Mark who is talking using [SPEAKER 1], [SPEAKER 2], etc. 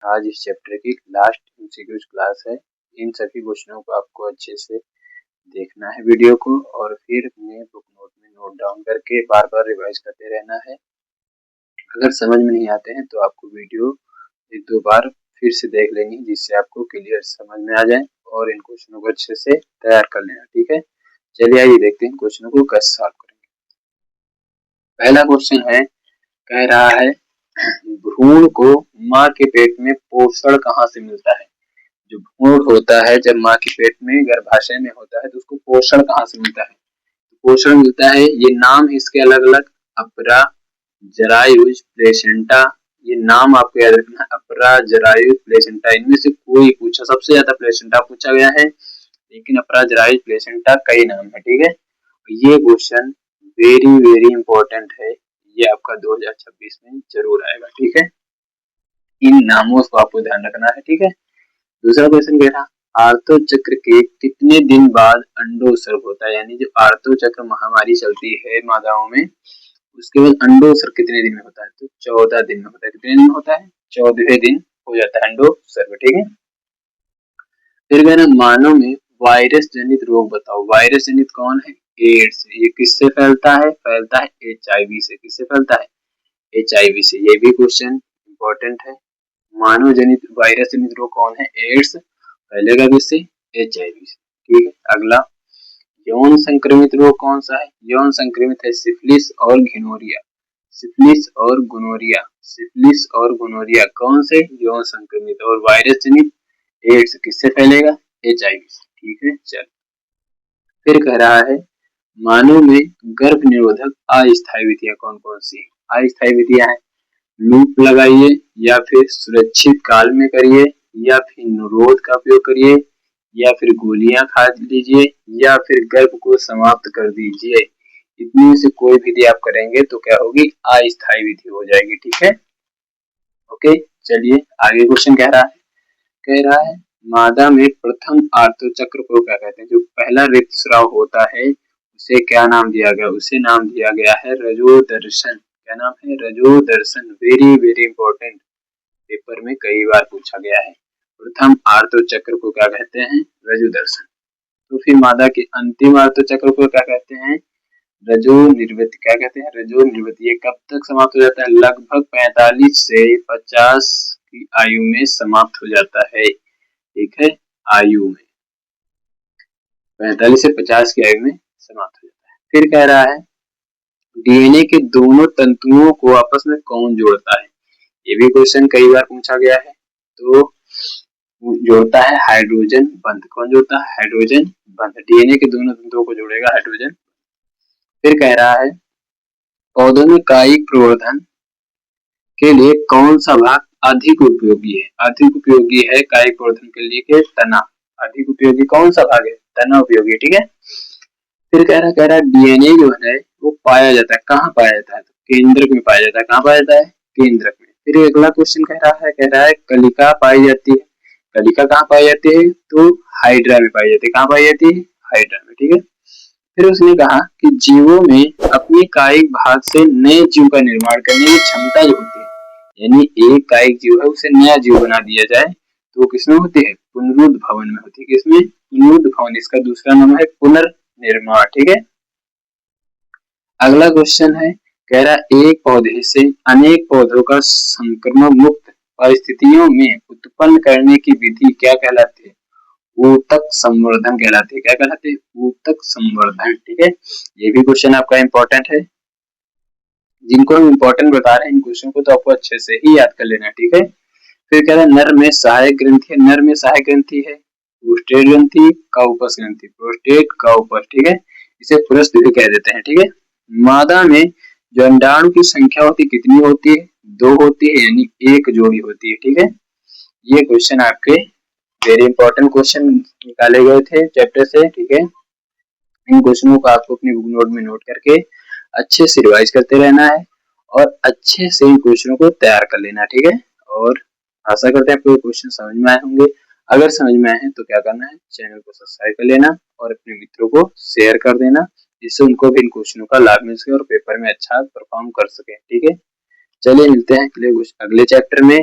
[SPEAKER 1] आज इस चैप्टर की लास्ट एमसीक्यूज क्लास है। इन सभी क्वेश्चनों को आपको अच्छे से देखना है वीडियो को, और फिर अपने बुक नोट में नोट डाउन करके बार बार रिवाइज करते रहना है। अगर समझ में नहीं आते हैं तो आपको वीडियो एक दो बार फिर से देख लेनी है, जिससे आपको क्लियर समझ में आ जाए और इन क्वेश्चनों को अच्छे से तैयार कर लेना। ठीक है, चलिए आइए देखते हैं क्वेश्चनों को कैसे सॉल्व करेंगे। पहला क्वेश्चन है, कह रहा है भ्रूण को माँ के पेट में पोषण कहाँ से मिलता है। जो भ्रूण होता है जब माँ के पेट में गर्भाशय में होता है तो उसको पोषण कहाँ से मिलता है। पोषण मिलता है, ये नाम है इसके अलग अलग, अपरा, जरायुज, प्लेसेंटा। ये नाम आपको याद रखना है, अपरा, जरायुज, प्लेसेंटा। इनमें से कोई पूछा, सबसे ज्यादा प्लेसेंटा पूछा गया है, लेकिन अपरा, जरायुज, प्लेसेंटा कई नाम है। ठीक है, ये क्वेश्चन वेरी वेरी इंपॉर्टेंट है, ये आपका 2026 में जरूर आएगा। ठीक है, इन नामों को आपको ध्यान रखना है। ठीक है, दूसरा क्वेश्चन कह रहा, आर्तो चक्र के कितने दिन बाद अंडोत्सर्ग होता है। यानी जो आर्तो चक्र महामारी चलती है मादाओं में, उसके बाद अंडोत्सर्ग कितने दिन में होता है। तो 14 दिन में होता है। कितने दिन में होता है, 14वें दिन हो जाता है अंडोत्सर्ग। ठीक है, फिर कह रहा मानव में वायरस जनित रोग बताओ। वायरस जनित कौन है, एड्स। ये किससे फैलता है, फैलता है HIV से। किससे फैलता है, HIV से। ये भी क्वेश्चन इंपॉर्टेंट है। मानव जनित वायरस जनित रोग कौन है, एड्स। फैलेगा किससे, HIV से। ठीक है, अगला यौन संक्रमित रोग कौन सा है। यौन संक्रमित है सिफिलिस और घिनोरिया। सिफिलिस और गोनोरिया, सिफिलिस और गोनोरिया कौन से, यौन संक्रमित। और वायरस जनित एड्स किससे फैलेगा, HIV से। ठीक है, चल फिर कह रहा है मानव में गर्भ निरोधक अस्थायी विधियां कौन कौन सी है। अस्थायी विधियां है, लूप लगाइए, या फिर सुरक्षित काल में करिए, या फिर निरोध का उपयोग करिए, या फिर गोलियां खा लीजिए, या फिर गर्भ को समाप्त कर दीजिए। इतनी से कोई विधि आप करेंगे तो क्या होगी, अस्थायी विधि हो जाएगी। ठीक है, ओके, चलिए आगे क्वेश्चन कह रहा है मादा में प्रथम आर्तो चक्र को क्या कहते हैं। जो पहला ऋतुस्राव होता है उसे क्या नाम दिया गया, उसे नाम दिया गया है रजोदर्शन। क्या नाम है, रजोदर्शन। वेरी वेरी इंपॉर्टेंट, पेपर में कई बार पूछा गया है। प्रथम आर्तो चक्र को क्या कहते हैं, रजोदर्शन। तो फिर मादा के अंतिम आर्तो चक्र को क्या कहते हैं, रजो निर्वृति। क्या कहते हैं, रजो निर्वृति। ये कब तक समाप्त हो जाता है, लगभग 45 से 50 की आयु में समाप्त हो जाता है। ठीक है, आयु में 45 से 50 की आयु में समाप्त हो जाता है। फिर कह रहा है DNA के दोनों तंतुओं को आपस में कौन जोड़ता है। ये भी क्वेश्चन कई बार पूछा गया है। तो जोड़ता है हाइड्रोजन बंध। कौन जोड़ता है, हाइड्रोजन बंध। DNA के दोनों तंतुओं को जोड़ेगा हाइड्रोजन। फिर कह रहा है पौधों में कायिक प्रवर्धन के लिए कौन सा भाग अधिक उपयोगी है। अधिक उपयोगी है कायिक प्रवर्धन के लिए के तना। अधिक उपयोगी कौन सा भाग है, तना उपयोगी। ठीक है, फिर कह रहा DNA जो है वो पाया जाता है, कहाँ पाया जाता है, तो केंद्रक में पाया जाता है। कहाँ पाया जाता है, केंद्रक में। फिर अगला क्वेश्चन कह रहा है कलिका पाई जाती है। कलिका कहाँ पाई जाती है, तो हाइड्रा में पाई जाती है। कहाँ पाई जाती है, हाइड्रा में। ठीक है, फिर उसने कहा कि जीवों में अपने कायिक भाग से नए जीव का निर्माण करने की क्षमता जो होती है, यानी एक कायिक जीव है उसे नया जीव बना दिया जाए, तो किसमें होती है, पुनरुद्भवन में होती है। किसमें, पुनरुद्भवन। इसका दूसरा नाम है पुनर्निर्माण। ठीक है, अगला क्वेश्चन है, कह रहा एक पौधे से अनेक पौधों का संक्रमण मुक्त परिस्थितियों में उत्पन्न करने की विधि क्या कहलाती है, ऊतक संवर्धन कहलाती है। क्या कहलाती है, ऊतक संवर्धन। ठीक है, ये भी क्वेश्चन आपका इंपॉर्टेंट है। जिनको हम इंपॉर्टेंट बता रहे हैं इन क्वेश्चन को तो आपको अच्छे से ही याद कर लेना है। ठीक है, फिर कह रहा है नर में सहायक ग्रंथि है। नर में सहायक ग्रंथि है प्रोस्टेट ग्रंथि, काउपस ग्रंथि। प्रोस्टेट, काउपस। ठीक है, इसे पुरुष भी कह देते हैं। ठीक है, मादा में जो अंडाणु की संख्या होती है कितनी होती है, 2 होती है, यानी एक जोड़ी होती है। ठीक है, ये क्वेश्चन आपके वेरी इंपॉर्टेंट क्वेश्चन निकाले गए थे चैप्टर से। ठीक है, इन क्वेश्चनों को आपको अपनी बुक नोट में नोट करके अच्छे से रिवाइज करते रहना है और अच्छे से इन क्वेश्चनों को तैयार कर लेना। ठीक है, और आशा करते हैं आपको क्वेश्चन समझ में आए होंगे। अगर समझ में आए हैं तो क्या करना है, चैनल को सब्सक्राइब कर लेना और अपने मित्रों को शेयर कर देना, जिससे उनको भी इन क्वेश्चनों का लाभ मिल सके और पेपर में अच्छा परफॉर्म कर सके। ठीक है, चलिए मिलते हैं अगले चैप्टर में।